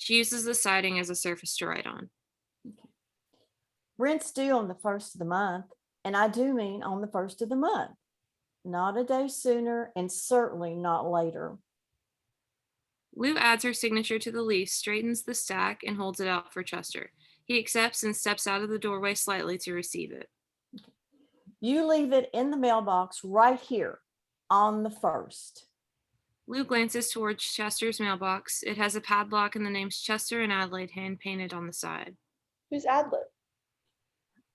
She uses the siding as a surface to write on. Okay. Rent's due on the 1st of the month, and I do mean on the 1st of the month, not a day sooner, and certainly not later. Lou adds her signature to the lease, straightens the stack, and holds it out for Chester. He accepts and steps out of the doorway slightly to receive it. You leave it in the mailbox right here on the 1st. Lou glances towards Chester's mailbox. It has a padlock and the names Chester and Adelaide hand painted on the side. Who's Adelaide?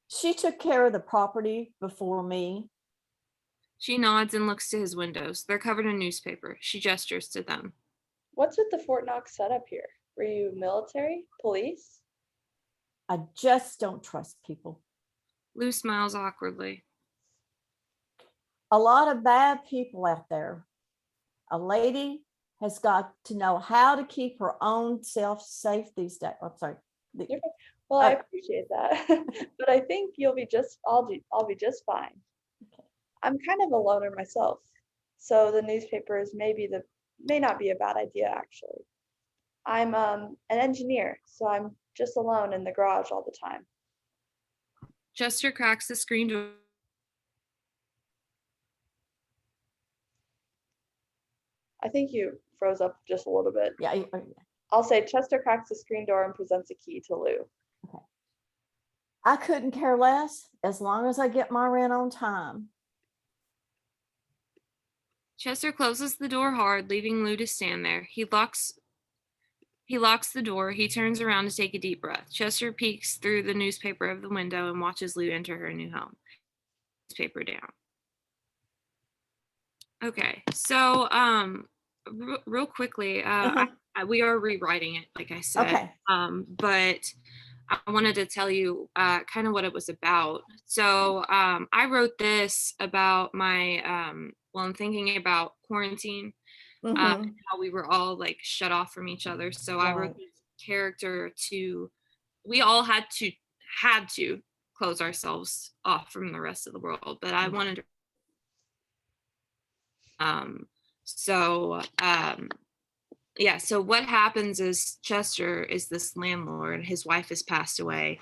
She took care of the property before me. She nods and looks to his windows. They're covered in newspaper. She gestures to them. What's with the Fort Knox setup here? Were you military? Police? I just don't trust people. Lou smiles awkwardly. A lot of bad people out there. A lady has got to know how to keep her own self safe these days. I'm sorry. Well, I appreciate that, but I think I'll be just fine. Okay. I'm kind of a loner myself, so the newspapers may not be a bad idea actually. I'm an engineer, so I'm just alone in the garage all the time. Chester cracks the screen door. I think you froze up just a little bit. Yeah. I'll say Chester cracks the screen door and presents a key to Lou. Okay. I couldn't care less as long as I get my rent on time. Chester closes the door hard, leaving Lou to stand there. He locks the door. He turns around to take a deep breath. Chester peeks through the newspaper of the window and watches Lou enter her new home. Newspaper down. Okay, so real quickly, we are rewriting it, like I said. Okay. But I wanted to tell you kind of what it was about. So I wrote this about my I'm thinking about quarantine. And how we were all like shut off from each other. So I wrote this character we all had to close ourselves off from the rest of the world, but I wanted to so what happens is Chester is this landlord. His wife has passed away.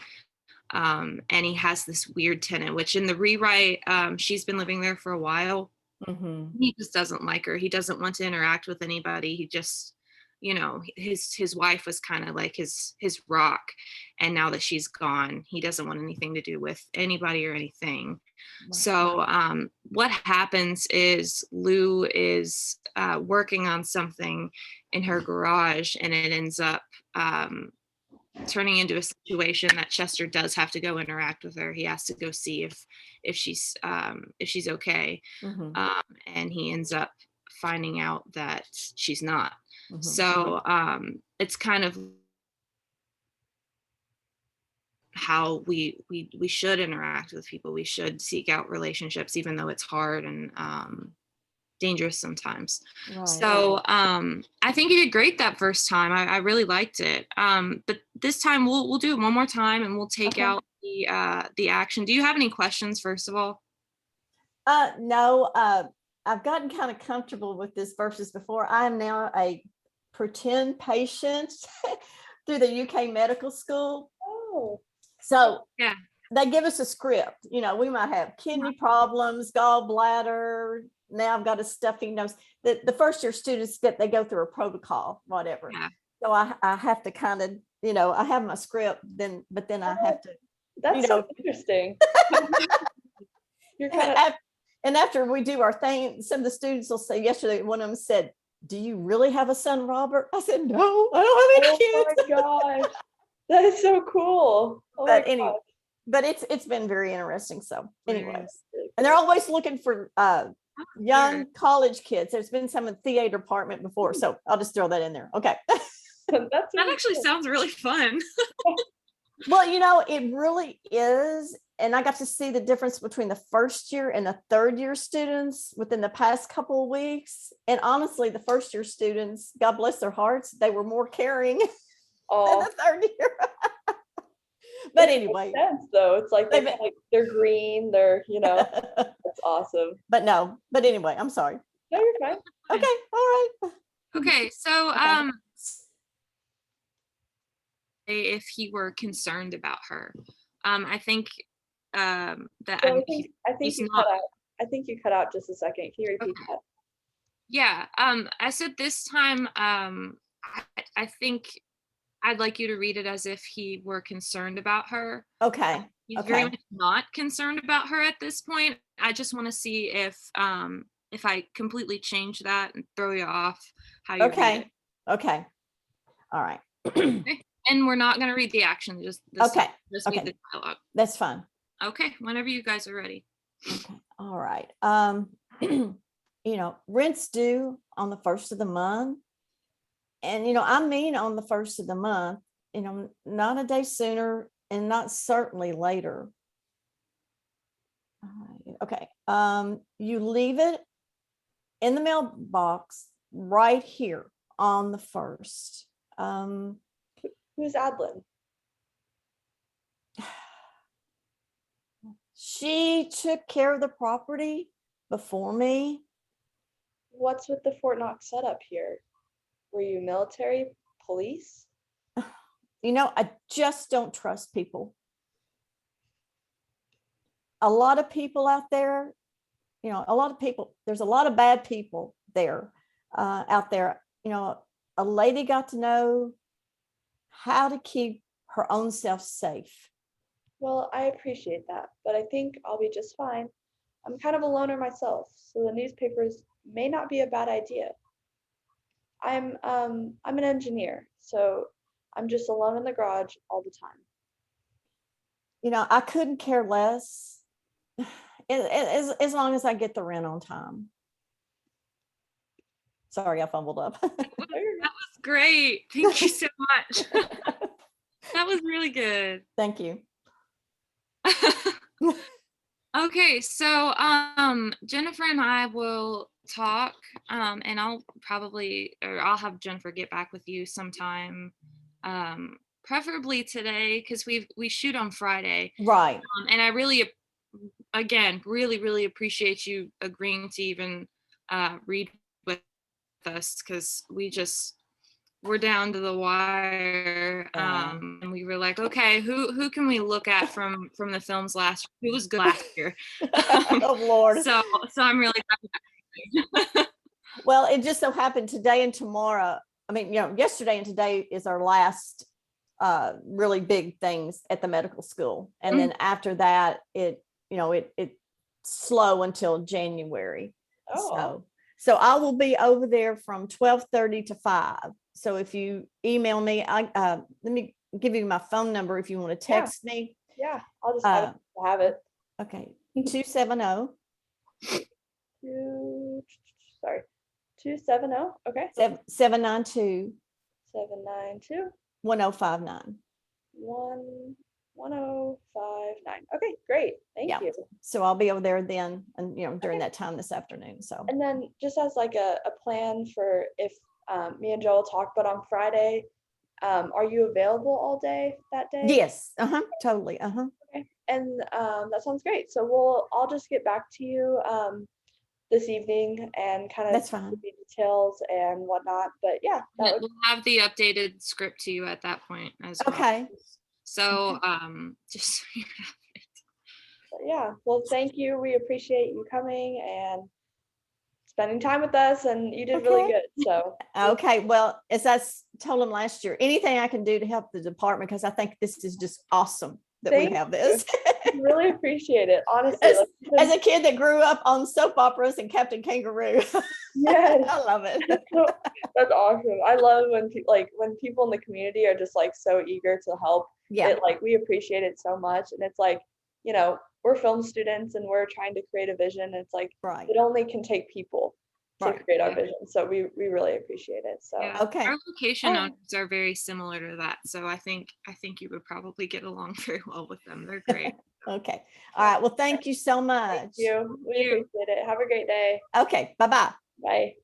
And he has this weird tenant, which in the rewrite, she's been living there for a while. He just doesn't like her. He doesn't want to interact with anybody. He just, his wife was kind of like his rock. And now that she's gone, he doesn't want anything to do with anybody or anything. Right. So what happens is Lou is working on something in her garage, and it ends up turning into a situation that Chester does have to go interact with her. He has to go see if she's okay. And he ends up finding out that she's not. So it's kind of how we should interact with people. We should seek out relationships, even though it's hard and dangerous sometimes. Right. So I think you did great that first time. I really liked it. But this time we'll do it one more time, and we'll take out the action. Do you have any questions, first of all? No, I've gotten kind of comfortable with this versus before. I am now a pretend patient through the UK medical school. Oh. So yeah, they give us a script. We might have kidney problems, gallbladder. Now I've got a stuffy nose. The first year students they go through a protocol, whatever. Yeah. So I have to kind of, I have my script, but then I have to. That's so interesting. You're kind of. And after we do our thing, some of the students will say, yesterday, one of them said, "Do you really have a son, Robert?" I said, "No, I don't have any kids." Oh my gosh, that is so cool. Oh but anyway, but it's been very interesting. So anyways, and they're always looking for young college kids. There's been some in the theater department before, so I'll just throw that in there. Okay. That actually sounds really fun. Well, it really is. And I got to see the difference between the first year and the third year students within the past couple of weeks. And honestly, the first year students, God bless their hearts, they were more caring than the third year. But anyway. Makes sense, though. It's like they're green, it's awesome. But anyway, I'm sorry. No, you're fine. Okay, all right. Okay, so if he were concerned about her. I think that So I think he's you not. cut out. I think you cut out just a second. Can you repeat that? Yeah. I said this time, I think I'd like you to read it as if he were concerned about her. Okay. He's Okay. very much not concerned about her at this point. I just want to see if I completely change that and throw you off how you read it. Okay. Okay. All right. Okay. And we're not going to read the action, just this Okay. time. Just read the dialogue. That's fine. Okay, whenever you guys are ready. Okay. All right. Rent's due on the 1st of the month. And, I mean, on the 1st of the month, not a day sooner and not certainly later. All right. Okay. You leave it in the mailbox right here on the 1st. Who's Adlin? She took care of the property before me. What's with the Fort Knox setup here? Were you military, police? I just don't trust people. A lot of people out there, there's a lot of bad people there, out there. A lady got to know how to keep her own self safe. Well, I appreciate that, but I think I'll be just fine. I'm kind of a loner myself, so the newspapers may not be a bad idea. I'm an engineer, so I'm just alone in the garage all the time. I couldn't care less as long as I get the rent on time. Sorry, I fumbled up. That was great. Thank you so much. That was really good. Thank you. Okay, so Jennifer and I will talk, and I'll have Jennifer get back with you sometime, preferably today, because we shoot on Friday. Right. And I really, again, really appreciate you agreeing to even read with us, because we're down to the wire. And we were like, okay, who can we look at from the films who was good last year? Oh Lord. So I'm really happy. Well, it just so happened today and tomorrow. I mean, yesterday and today is our last really big things at the medical school. And then after that, it's slow until January. Oh. So I will be over there from 12:30 to 5. So if you email me, let me give you my phone number if you want to text me. Yeah, I'll just have it. Okay. 270. 270. Okay. 792. 792. 1059. 1059. Okay, great. Thank you. So I'll be over there then, and during that time this afternoon. So. And then just as like a plan for if me and Joe will talk, but on Friday, are you available all day that day? Yes. Totally. Okay. And that sounds great. So I'll just get back to you this evening and kind of That's fine. the details and whatnot. But yeah, We'll have the updated script to you at that point as well. Okay. So just so you have it. But yeah, well, thank you. We appreciate you coming and spending time with us, and you did really good. So okay, well, as I told them last year, anything I can do to help the department, because I think this is just awesome that we have this. Really appreciate it, honestly. As a kid that grew up on soap operas and Captain Kangaroo. Yes. I love it. That's awesome. I love when people in the community are just like so eager to help. Yeah. We appreciate it so much, and it's like, we're film students and we're trying to create a vision. It's like, right. It only can take people to create our vision. So we really appreciate it. So okay. Our location owners are very similar to that. So I think you would probably get along very well with them. They're great. Okay. All right. Well, thank you so much. Thank you. We appreciate it. Have a great day. Okay. Bye-bye. Bye.